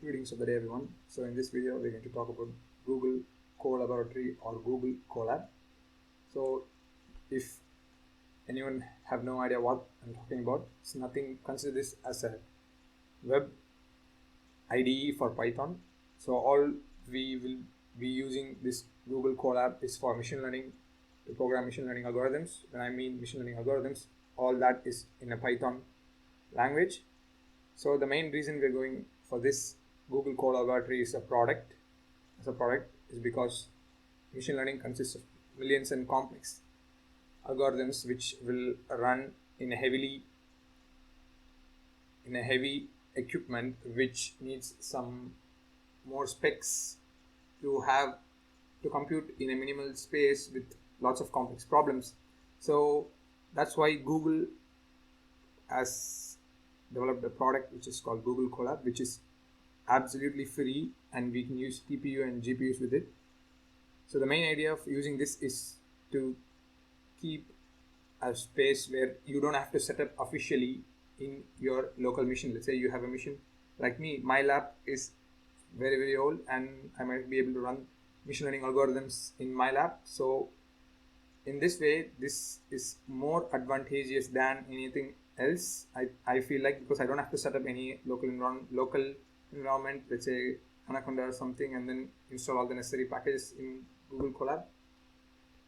Greetings of the day, everyone. So in this video we're going to talk about Google Colaboratory or Google Colab. So if anyone have no idea what I'm talking about, it's nothing. Consider this as a web IDE for Python. So all we will be using this Google Colab is for machine learning, to program machine learning algorithms. When I mean machine learning algorithms, all that is in a Python language. So the main reason we're going for this Google Colaboratory as a product is because machine learning consists of millions and complex algorithms which will run in a heavy equipment which needs some more specs to compute in a minimal space with lots of complex problems. So that's why Google has developed a product which is called Google Colab, which is absolutely free, and we can use TPU and GPUs with it. So the main idea of using this is to keep a space where you don't have to set up officially in your local machine. Let's say you have a machine like me. My lab is very old, and I might be able to run machine learning algorithms in my lab. So in this way, this is more advantageous than anything else. I feel like, because I don't have to set up any local environment, let's say Anaconda or something, and then install all the necessary packages in Google Colab.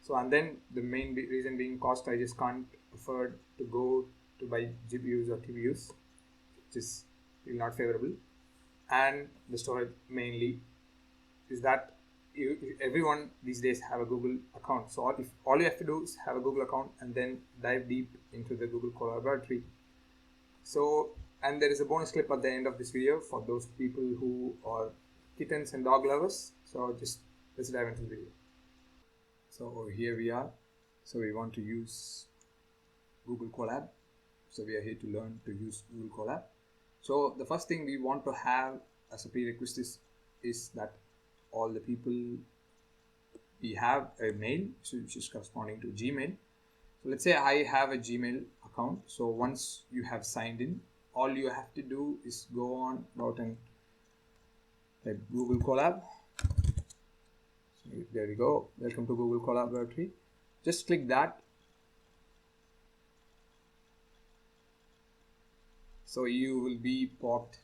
So, and then the main reason being cost. I just can't afford to go to buy GPUs or TPUs, which is really not favorable. And the storage mainly is that everyone these days have a Google account. So all you have to do is have a Google account and then dive deep into the Google Colaboratory. So, and there is a bonus clip at the end of this video for those people who are kittens and dog lovers. So just let's dive into the video. So here we are. So we want to use Google Colab. So we are here to learn to use Google Colab. So the first thing we want to have as a prerequisite is that all the people, we have a mail, which is corresponding to Gmail. So let's say I have a Gmail account. So once you have signed in, all you have to do is go on about and type Google Colab. So there we go. Welcome to Google Colaboratory. Just click that. So you will be popped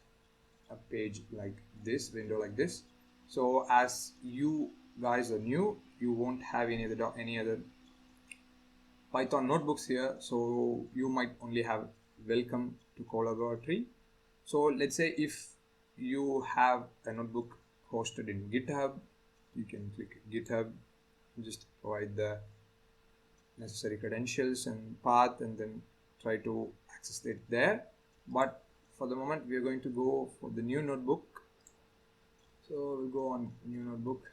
a page like this, window like this. So as you guys are new, you won't have any other Python notebooks here. So you might only have welcome to Colaboratory. So let's say if you have a notebook hosted in GitHub, you can click GitHub, just provide the necessary credentials and path, and then try to access it there. But for the moment, we are going to go for the new notebook. So we'll go on new notebook.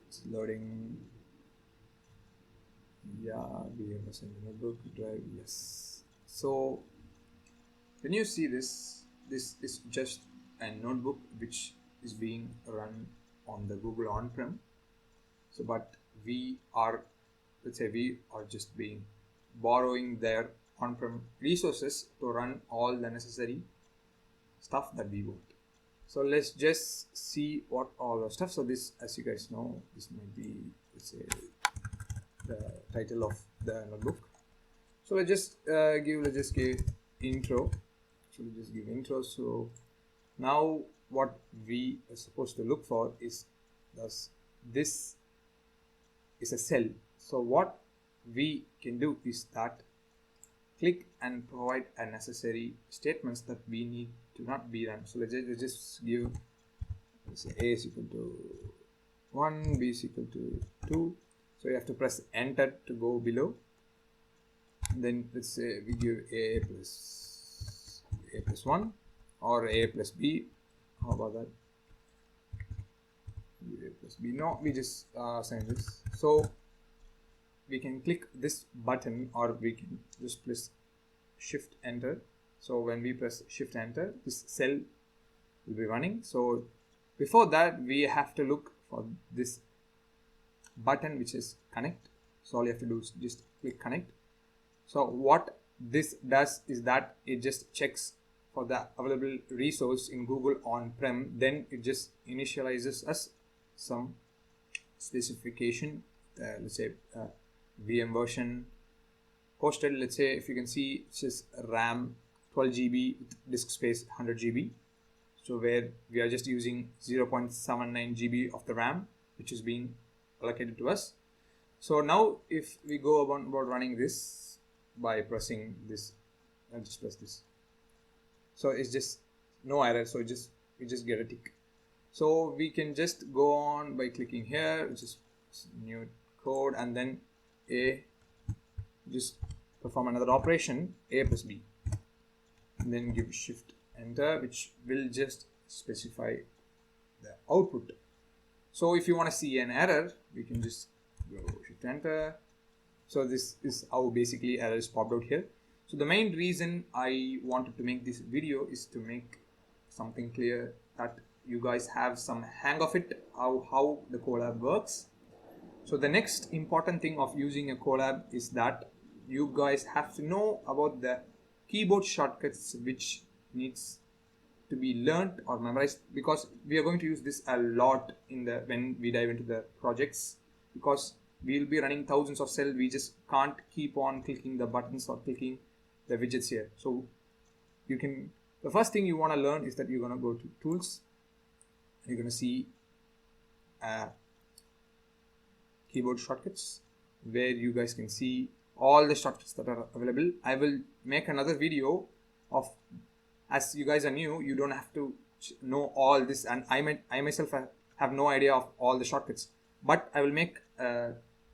It's loading. Yeah, we have a single notebook drive. Yes. So when you see this is just a notebook which is being run on the Google on-prem. So, but we are, let's say, we are just borrowing their on-prem resources to run all the necessary stuff that we want. So let's just see what all the stuff. So this, as you guys know, this might be, let's say, the title of the notebook. So let's just give intro. So we'll just give intro. So now what we are supposed to look for is this is a cell. So what we can do is that click and provide a necessary statements that we need to not be run. So let's just give, let's say, a is equal to 1, b is equal to 2. So you have to press enter to go below. Then let's say we give a plus 1 or a plus b. How about that? A plus b. No, we just assign this. So we can click this button, or we can just press shift enter. So when we press shift enter, this cell will be running. So before that, we have to look for this button which is connect. So all you have to do is just click connect. So what this does is that it just checks for the available resource in Google on-prem, then it just initializes us some specification, let's say VM version hosted. Let's say if you can see, it's just RAM 12 GB with disk space 100 GB. So where we are just using 0.79 GB of the RAM, which is being allocated to us. So now if we go about running this by pressing this, I'll just press this. So it's just no error. So we just get a tick. So we can just go on by clicking here, which is new code, and then just perform another operation, A plus B, and then give shift enter, which will just specify the output. So if you want to see an error, we can just go shift enter. So this is how basically errors popped out here. So the main reason I wanted to make this video is to make something clear, that you guys have some hang of it, how the Colab works. So the next important thing of using a Colab is that you guys have to know about the keyboard shortcuts which needs to be learned or memorized, because we are going to use this a lot when we dive into the projects, because we'll be running thousands of cells. We just can't keep on clicking the buttons or clicking the widgets here. So the first thing you want to learn is that you're going to go to tools. You're going to see keyboard shortcuts, where you guys can see all the shortcuts that are available. I will make another video of, as you guys are new, you don't have to know all this, and I myself have no idea of all the shortcuts, but I will make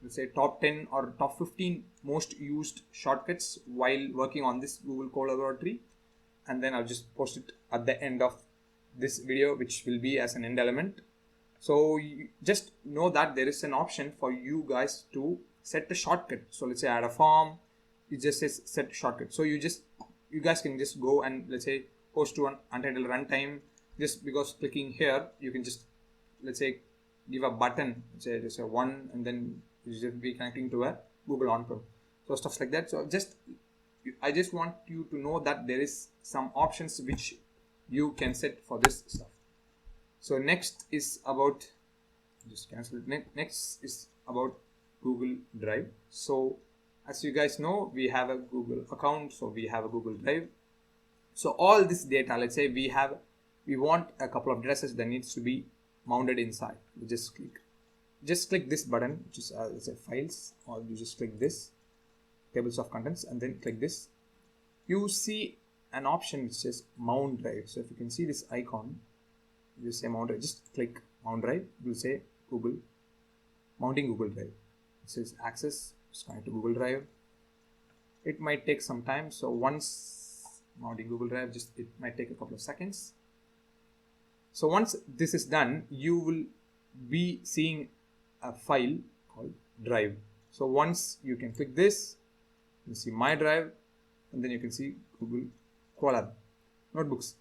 let's say top 10 or top 15 most used shortcuts while working on this Google Colaboratory, and then I'll just post it at the end of this video, which will be as an end element. So you just know that there is an option for you guys to set a shortcut. So let's say add a form, it just says set shortcut. So you guys can just go and let's say post to an Untitled runtime. Just because clicking here, you can just, let's say, give a button, let's say just a 1, and then you just be connecting to a Google on-prem. So stuff like that. So I just want you to know that there is some options which you can set for this stuff. So next is about, just cancel it. Next is about Google Drive. So as you guys know, we have a Google account, so we have a Google Drive. So all this data, let's say we want a couple of addresses that needs to be mounted inside. You just click this button, which is let's say files, or you just click this tables of contents, and then click this. You see an option which says mount drive. So if you can see this icon, you say mount drive, just click mount drive. It will say Google, mounting Google Drive. It says access, just connect to Google Drive. It might take some time. So once mounting Google Drive, it might take a couple of seconds. So once this is done, you will be seeing a file called drive. So once you can click this, you see my drive, and then you can see Google Colab notebooks.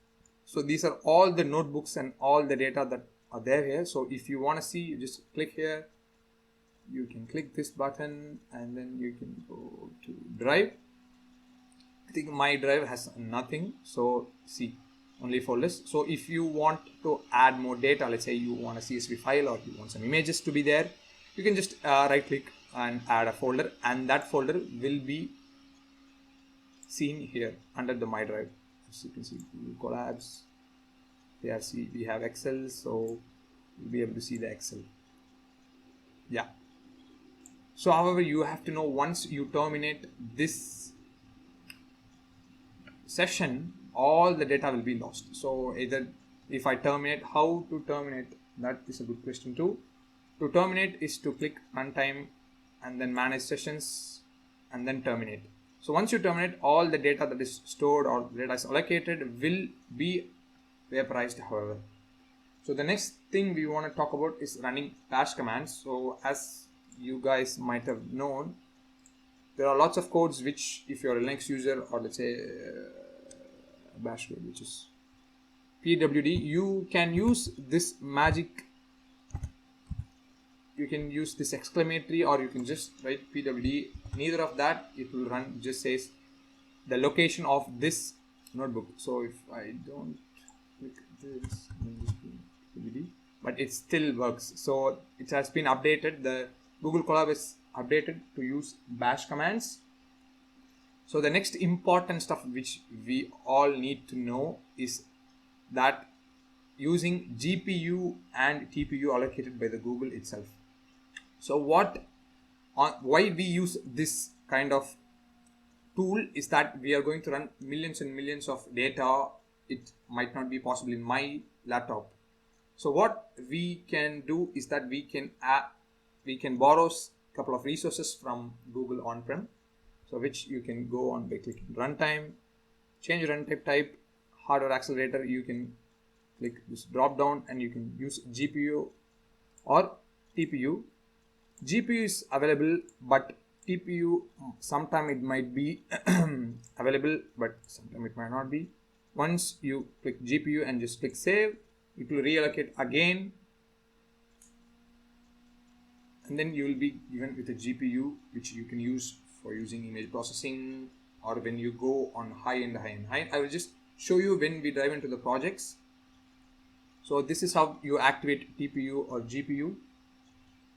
So these are all the notebooks and all the data that are there here. So if you want to see, you just click here. You can click this button, and then you can go to drive. I think my drive has nothing. So see, only folders. So if you want to add more data, let's say you want a CSV file or you want some images to be there, you can just right click and add a folder, and that folder will be seen here under the my drive. As you can see, Google Colabs, PRC, we have Excel, so you'll be able to see the Excel. Yeah. So however, you have to know, once you terminate this session, all the data will be lost. So either if I terminate, how to terminate, that is a good question too. To terminate is to click runtime and then manage sessions and then terminate. So once you terminate, all the data that is stored or data is allocated will be vaporized, however. So the next thing we want to talk about is running bash commands. So as you guys might have known, there are lots of codes which, if you're a Linux user, or let's say bash code, which is pwd, you can use this magic, you can use this exclamatory, or you can just write pwd. Neither of that, it will run. Just says the location of this notebook. So if I don't click this, but it still works. So it has been updated. The Google Colab is updated to use bash commands. So the next important stuff which we all need to know is that using GPU and TPU allocated by the Google itself. So why we use this kind of tool is that we are going to run millions and millions of data. It might not be possible in my laptop. So what we can do is that we can borrow a couple of resources from Google on-prem. So which you can go on by clicking runtime, change runtime type, hardware accelerator. You can click this drop down and you can use GPU or TPU. GPU is available, but TPU sometime it might be available, but sometime it might not be. Once you click GPU and just click save, it will reallocate again, and then you will be given with a GPU which you can use for using image processing, or when you go on high end. I will just show you when we dive into the projects. So this is how you activate TPU or GPU.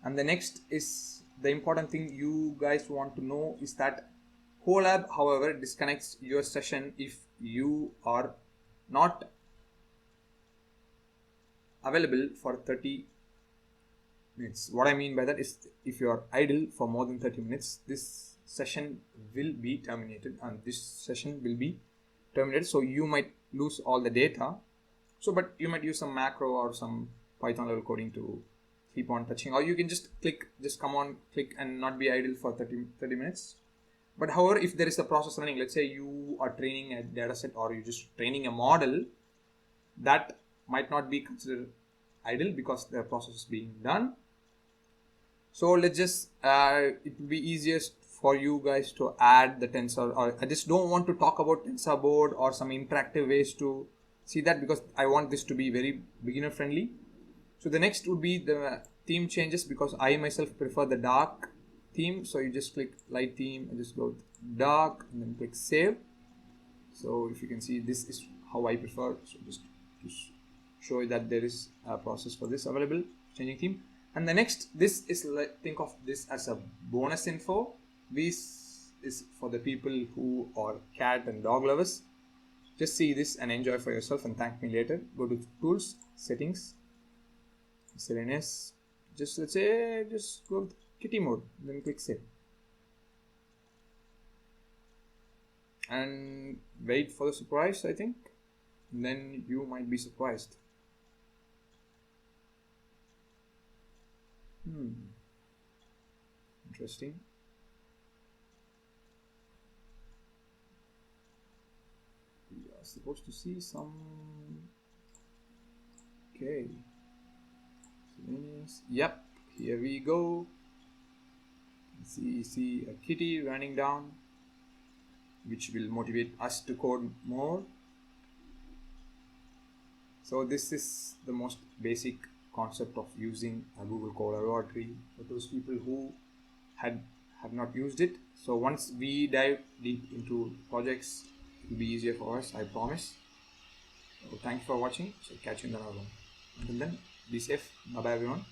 And the next is the important thing you guys want to know is that Colab, however, disconnects your session if you are not available for 30 minutes. What I mean by that is if you are idle for more than 30 minutes, this session will be terminated and this session will be terminated. So you might lose all the data. So, but you might use some macro or some Python level coding to keep on touching, or you can just come on, click and not be idle for 30 minutes. But however, if there is a process running, let's say you are training a data set or you're just training a model, that might not be considered idle because the process is being done. So let's just, it will be easiest for you guys to add the tensor, or I just don't want to talk about tensor board or some interactive ways to see that because I want this to be very beginner friendly. So the next would be the theme changes, because I myself prefer the dark theme. So you just click light theme and just go with dark and then click save. So if you can see, this is how I prefer. So just to show you that there is a process for this available, changing theme. And the next, this is, think of this as a bonus info. This is for the people who are cat and dog lovers. Just see this and enjoy for yourself and thank me later. Go to tools, settings, miscellaneous. Just let's say just go with kitty mode, then click save. And wait for the surprise, I think. And then you might be surprised. Interesting. We are supposed to see some. Okay. Yep, here we go. See a kitty running down, which will motivate us to code more. So this is the most basic concept of using a Google Colaboratory for those people who have not used it. So once we dive deep into projects, it will be easier for us, I promise. So thank you for watching. So catch you in the next one. Until then, be safe. Bye bye everyone.